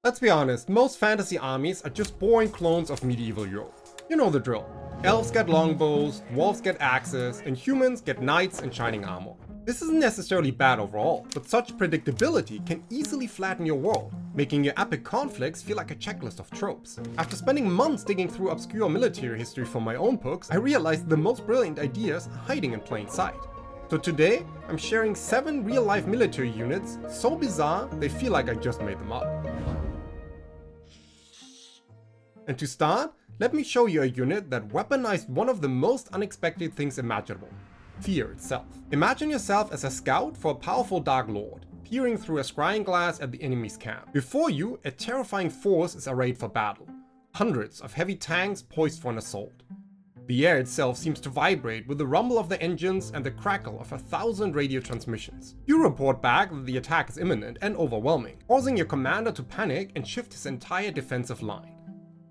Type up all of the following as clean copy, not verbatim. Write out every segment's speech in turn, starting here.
Let's be honest, most fantasy armies are just boring clones of medieval Europe. You know the drill. Elves get longbows, dwarves get axes, and humans get knights in shining armor. This isn't necessarily bad overall, but such predictability can easily flatten your world, making your epic conflicts feel like a checklist of tropes. After spending months digging through obscure military history for my own books, I realized the most brilliant ideas are hiding in plain sight. So today, I'm sharing 7 real-life military units so bizarre they feel like I just made them up. And to start, let me show you a unit that weaponized one of the most unexpected things imaginable: fear itself. Imagine yourself as a scout for a powerful Dark Lord, peering through a scrying glass at the enemy's camp. Before you, a terrifying force is arrayed for battle. Hundreds of heavy tanks poised for an assault. The air itself seems to vibrate with the rumble of the engines and the crackle of 1,000 radio transmissions. You report back that the attack is imminent and overwhelming, causing your commander to panic and shift his entire defensive line.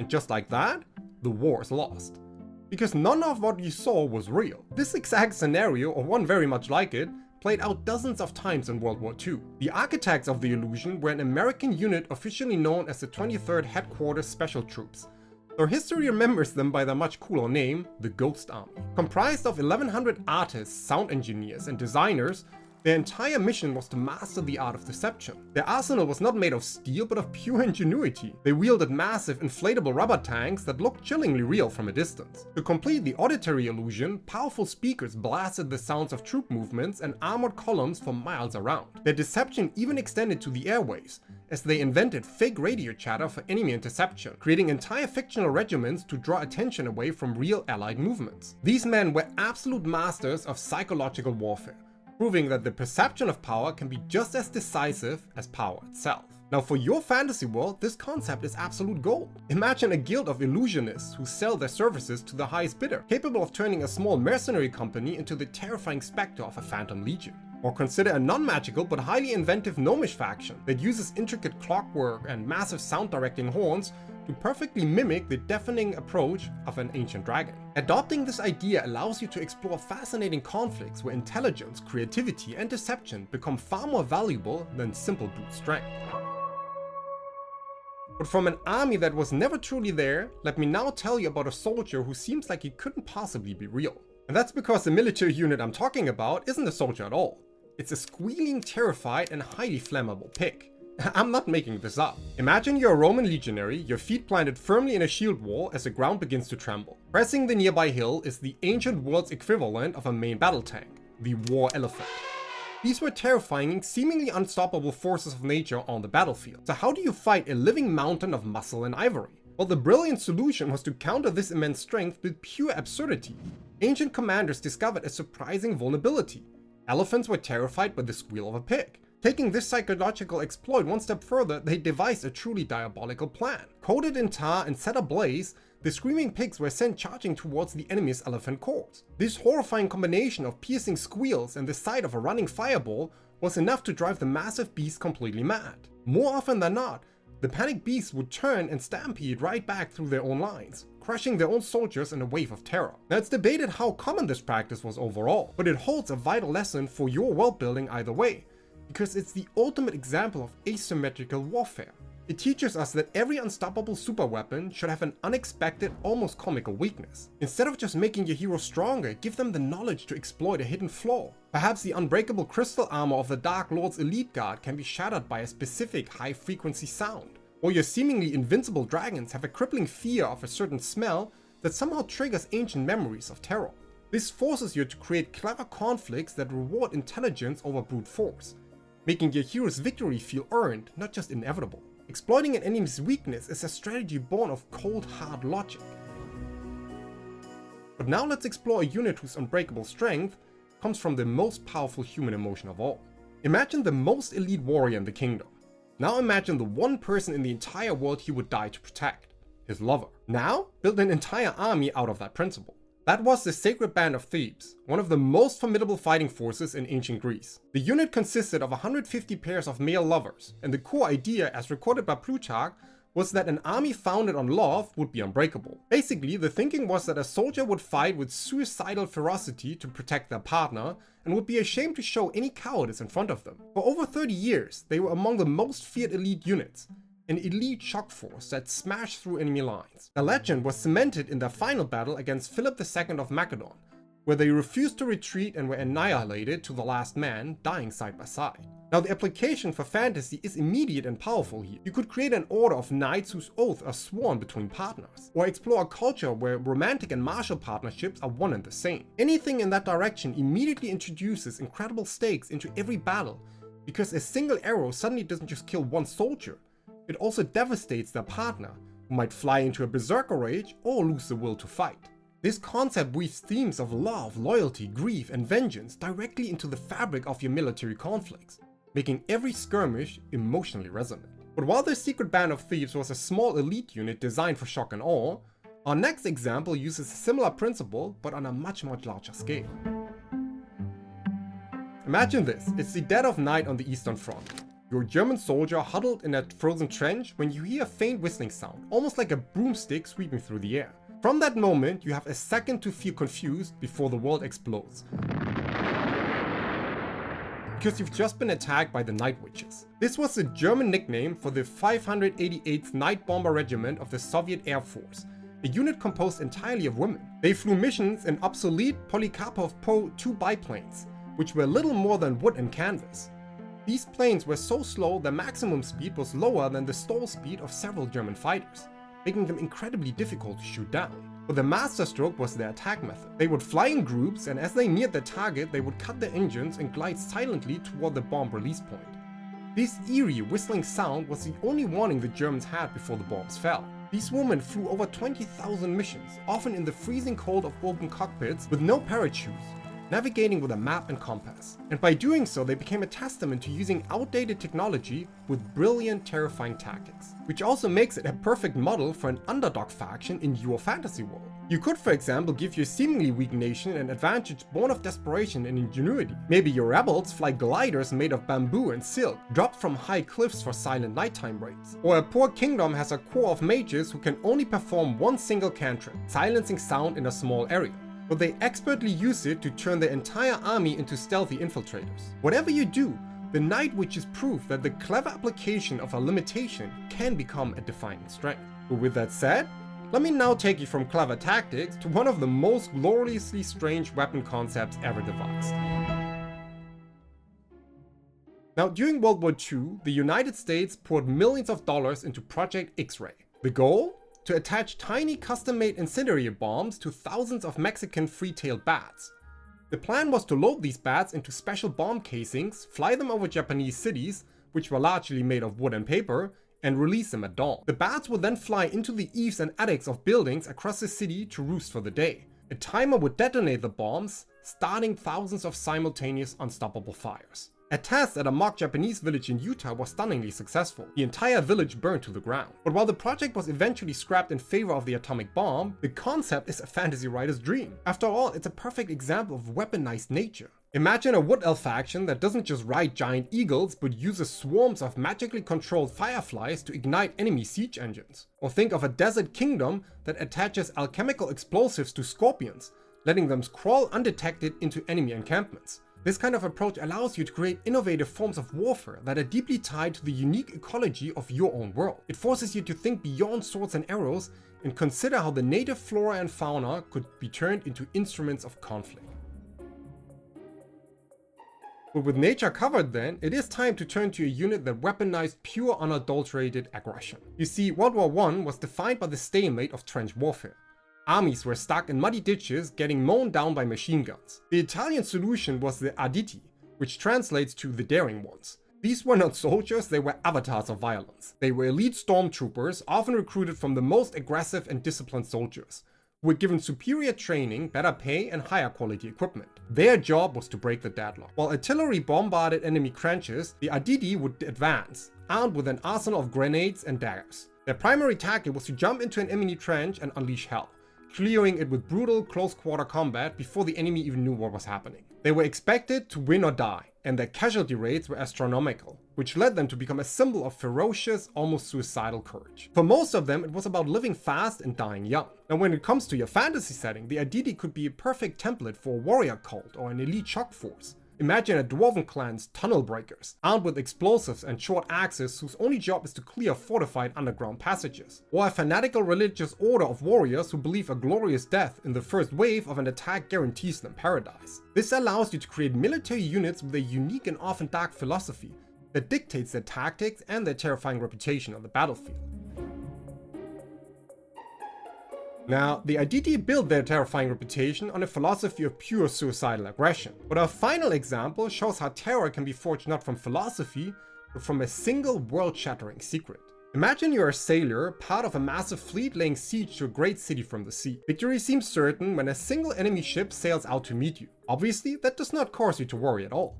And just like that, the war is lost. Because none of what you saw was real. This exact scenario, or one very much like it, played out dozens of times in World War II. The architects of the illusion were an American unit officially known as the 23rd Headquarters Special Troops. Though history remembers them by their much cooler name, the Ghost Army. Comprised of 1,100 artists, sound engineers, and designers, their entire mission was to master the art of deception. Their arsenal was not made of steel but of pure ingenuity. They wielded massive inflatable rubber tanks that looked chillingly real from a distance. To complete the auditory illusion, powerful speakers blasted the sounds of troop movements and armored columns for miles around. Their deception even extended to the airways, as they invented fake radio chatter for enemy interception, creating entire fictional regiments to draw attention away from real allied movements. These men were absolute masters of psychological warfare, proving that the perception of power can be just as decisive as power itself. Now for your fantasy world, this concept is absolute gold. Imagine a guild of illusionists who sell their services to the highest bidder, capable of turning a small mercenary company into the terrifying specter of a phantom legion. Or consider a non-magical but highly inventive gnomish faction that uses intricate clockwork and massive sound directing horns to perfectly mimic the deafening approach of an ancient dragon. Adopting this idea allows you to explore fascinating conflicts where intelligence, creativity, and deception become far more valuable than simple brute strength. But from an army that was never truly there, let me now tell you about a soldier who seems like he couldn't possibly be real. And that's because the military unit I'm talking about isn't a soldier at all. It's a squealing, terrified, and highly flammable pig. I'm not making this up. Imagine you're a Roman legionary, your feet planted firmly in a shield wall as the ground begins to tremble. Pressing the nearby hill is the ancient world's equivalent of a main battle tank, the war elephant. These were terrifying, seemingly unstoppable forces of nature on the battlefield. So how do you fight a living mountain of muscle and ivory? Well, the brilliant solution was to counter this immense strength with pure absurdity. Ancient commanders discovered a surprising vulnerability. Elephants were terrified by the squeal of a pig. Taking this psychological exploit one step further, they devised a truly diabolical plan. Coated in tar and set ablaze, the screaming pigs were sent charging towards the enemy's elephant corpse. This horrifying combination of piercing squeals and the sight of a running fireball was enough to drive the massive beast completely mad. More often than not, the panicked beasts would turn and stampede right back through their own lines, crushing their own soldiers in a wave of terror. Now it's debated how common this practice was overall, but it holds a vital lesson for your world building either way, because it's the ultimate example of asymmetrical warfare. It teaches us that every unstoppable superweapon should have an unexpected, almost comical weakness. Instead of just making your hero stronger, give them the knowledge to exploit a hidden flaw. Perhaps the unbreakable crystal armor of the Dark Lord's elite guard can be shattered by a specific high-frequency sound. Or your seemingly invincible dragons have a crippling fear of a certain smell that somehow triggers ancient memories of terror. This forces you to create clever conflicts that reward intelligence over brute force, making your hero's victory feel earned, not just inevitable. Exploiting an enemy's weakness is a strategy born of cold, hard logic. But now let's explore a unit whose unbreakable strength comes from the most powerful human emotion of all. Imagine the most elite warrior in the kingdom. Now imagine the one person in the entire world he would die to protect, his lover. Now build an entire army out of that principle. That was the Sacred Band of Thebes, one of the most formidable fighting forces in ancient Greece. The unit consisted of 150 pairs of male lovers, and the core idea, as recorded by Plutarch, was that an army founded on love would be unbreakable. Basically, the thinking was that a soldier would fight with suicidal ferocity to protect their partner, and would be ashamed to show any cowardice in front of them. For over 30 years, they were among the most feared elite units, an elite shock force that smashed through enemy lines. The legend was cemented in their final battle against Philip II of Macedon, where they refused to retreat and were annihilated to the last man, dying side by side. Now the application for fantasy is immediate and powerful here. You could create an order of knights whose oaths are sworn between partners, or explore a culture where romantic and martial partnerships are one and the same. Anything in that direction immediately introduces incredible stakes into every battle, because a single arrow suddenly doesn't just kill one soldier, it also devastates their partner, who might fly into a berserker rage or lose the will to fight. This concept weaves themes of love, loyalty, grief, and vengeance directly into the fabric of your military conflicts, making every skirmish emotionally resonant. But while the Secret Band of Thieves was a small elite unit designed for shock and awe, our next example uses a similar principle but on a much larger scale. Imagine this, it's the dead of night on the Eastern Front. You're a German soldier huddled in a frozen trench when you hear a faint whistling sound, almost like a broomstick sweeping through the air. From that moment, you have a second to feel confused before the world explodes. Because you've just been attacked by the Night Witches. This was the German nickname for the 588th Night Bomber Regiment of the Soviet Air Force, a unit composed entirely of women. They flew missions in obsolete Polikarpov Po-2 biplanes, which were little more than wood and canvas. These planes were so slow their maximum speed was lower than the stall speed of several German fighters, making them incredibly difficult to shoot down. But the masterstroke was their attack method. They would fly in groups, and as they neared their target, they would cut their engines and glide silently toward the bomb release point. This eerie whistling sound was the only warning the Germans had before the bombs fell. These women flew over 20,000 missions, often in the freezing cold of open cockpits with no parachutes, navigating with a map and compass. And by doing so, they became a testament to using outdated technology with brilliant, terrifying tactics, which also makes it a perfect model for an underdog faction in your fantasy world. You could, for example, give your seemingly weak nation an advantage born of desperation and ingenuity. Maybe your rebels fly gliders made of bamboo and silk, dropped from high cliffs for silent nighttime raids. Or a poor kingdom has a core of mages who can only perform one single cantrip, silencing sound in a small area. But they expertly use it to turn their entire army into stealthy infiltrators. Whatever you do, the Night Witches prove that the clever application of a limitation can become a defining strength. But with that said, let me now take you from clever tactics to one of the most gloriously strange weapon concepts ever devised. Now, during World War II, the United States poured millions of dollars into Project X-Ray. The goal? To attach tiny custom-made incendiary bombs to thousands of Mexican free-tailed bats. The plan was to load these bats into special bomb casings, fly them over Japanese cities, which were largely made of wood and paper, and release them at dawn. The bats would then fly into the eaves and attics of buildings across the city to roost for the day. A timer would detonate the bombs, starting thousands of simultaneous unstoppable fires. A test at a mock Japanese village in Utah was stunningly successful. The entire village burned to the ground. But while the project was eventually scrapped in favor of the atomic bomb, the concept is a fantasy writer's dream. After all, it's a perfect example of weaponized nature. Imagine a wood elf faction that doesn't just ride giant eagles, but uses swarms of magically controlled fireflies to ignite enemy siege engines. Or think of a desert kingdom that attaches alchemical explosives to scorpions, letting them crawl undetected into enemy encampments. This kind of approach allows you to create innovative forms of warfare that are deeply tied to the unique ecology of your own world. It forces you to think beyond swords and arrows and consider how the native flora and fauna could be turned into instruments of conflict. But with nature covered then, it is time to turn to a unit that weaponized pure unadulterated aggression. You see, World War I was defined by the stalemate of trench warfare. Armies were stuck in muddy ditches getting mown down by machine guns. The Italian solution was the Arditi, which translates to the daring ones. These were not soldiers, they were avatars of violence. They were elite stormtroopers, often recruited from the most aggressive and disciplined soldiers, who were given superior training, better pay, and higher quality equipment. Their job was to break the deadlock. While artillery bombarded enemy trenches, the Arditi would advance, armed with an arsenal of grenades and daggers. Their primary tactic was to jump into an enemy trench and unleash hell, clearing it with brutal close-quarter combat before the enemy even knew what was happening. They were expected to win or die, and their casualty rates were astronomical, which led them to become a symbol of ferocious, almost suicidal courage. For most of them, it was about living fast and dying young. Now, when it comes to your fantasy setting, the Arditi could be a perfect template for a warrior cult or an elite shock force. Imagine a dwarven clan's tunnel breakers, armed with explosives and short axes whose only job is to clear fortified underground passages. Or a fanatical religious order of warriors who believe a glorious death in the first wave of an attack guarantees them paradise. This allows you to create military units with a unique and often dark philosophy that dictates their tactics and their terrifying reputation on the battlefield. Now, the IDT built their terrifying reputation on a philosophy of pure suicidal aggression, but our final example shows how terror can be forged not from philosophy, but from a single world-shattering secret. Imagine you're a sailor, part of a massive fleet laying siege to a great city from the sea. Victory seems certain when a single enemy ship sails out to meet you. Obviously, that does not cause you to worry at all.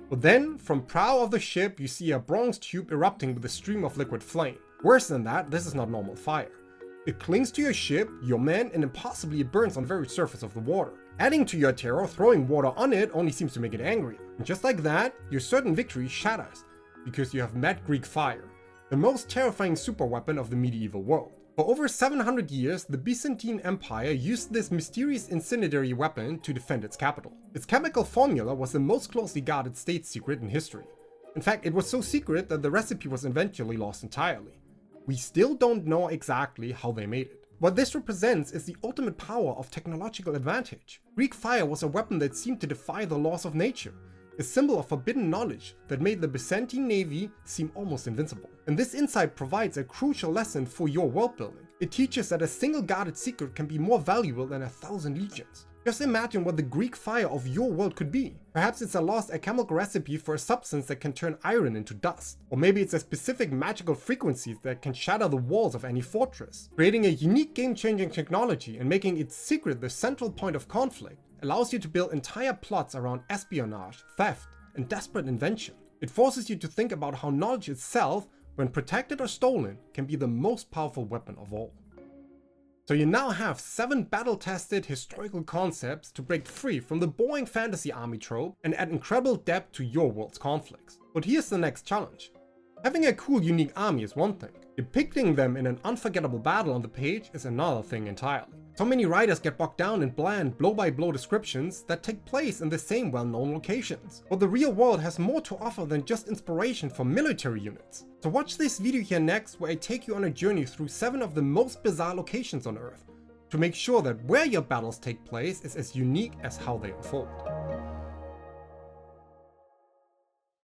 But then, from prow of the ship, you see a bronze tube erupting with a stream of liquid flame. Worse than that, this is not normal fire. It clings to your ship, your men, and impossibly it burns on the very surface of the water. Adding to your terror, throwing water on it only seems to make it angrier. And just like that, your certain victory shatters, because you have met Greek fire, the most terrifying superweapon of the medieval world. For over 700 years, the Byzantine Empire used this mysterious incendiary weapon to defend its capital. Its chemical formula was the most closely guarded state secret in history. In fact, it was so secret that the recipe was eventually lost entirely. We still don't know exactly how they made it. What this represents is the ultimate power of technological advantage. Greek fire was a weapon that seemed to defy the laws of nature, a symbol of forbidden knowledge that made the Byzantine navy seem almost invincible. And this insight provides a crucial lesson for your world building. It teaches that a single guarded secret can be more valuable than 1,000 legions. Just imagine what the Greek fire of your world could be. Perhaps it's a lost alchemical recipe for a substance that can turn iron into dust. Or maybe it's a specific magical frequency that can shatter the walls of any fortress. Creating a unique game-changing technology and making its secret the central point of conflict allows you to build entire plots around espionage, theft, and desperate invention. It forces you to think about how knowledge itself, when protected or stolen, can be the most powerful weapon of all. So you now have 7 battle-tested historical concepts to break free from the boring fantasy army trope and add incredible depth to your world's conflicts. But here's the next challenge. Having a cool, unique army is one thing. Depicting them in an unforgettable battle on the page is another thing entirely. So many writers get bogged down in bland, blow-by-blow descriptions that take place in the same well-known locations. But the real world has more to offer than just inspiration for military units. So watch this video here next, where I take you on a journey through 7 of the most bizarre locations on Earth, to make sure that where your battles take place is as unique as how they unfold.